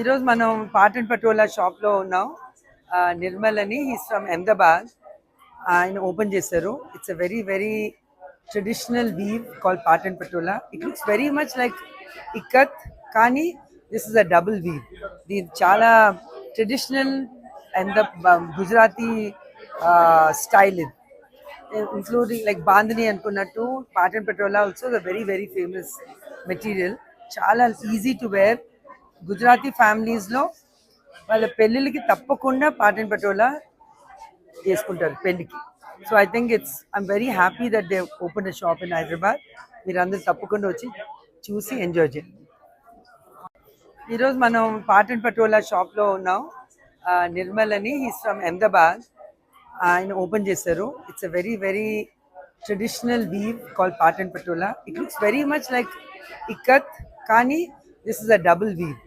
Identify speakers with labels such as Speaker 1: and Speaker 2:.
Speaker 1: ఈరోజు మనం పాటన్ పటోలా షాప్లో ఉన్నాం. నిర్మల్ అని హీస్ ఫ్రమ్ అహ్మదాబాద్. ఆయన ఓపెన్ చేశారు. It's a very very traditional weave call Patan patola. It looks very much like ikat, కానీ this is a double weave. ఇది చాలా traditional and the Gujarati style ఇది, ఇంక్లూడింగ్ లైక్ బాందిని అనుకున్నట్టు Patan patola also the very very famous material. చాలా easy to wear. Gujarati ఫ్యామిలీస్లో వాళ్ళ పెళ్ళిళ్ళకి తప్పకుండా పాటన్ పటోలా వేసుకుంటారు పెళ్ళికి. So I think I'm very happy that they open a shop in Hyderabad. మీరు అందరూ తప్పకుండా వచ్చి చూసి ఎంజాయ్ చేయండి. ఈరోజు మనం పాటన్ పటోలా షాప్లో ఉన్నాం. నిర్మల్ అని హీస్ ఫ్రమ్ అహ్మదాబాద్. ఆయన ఓపెన్ చేశారు. It's a very very traditional weave call Patan patola. It looks very much like ikat, కానీ this is a double weave.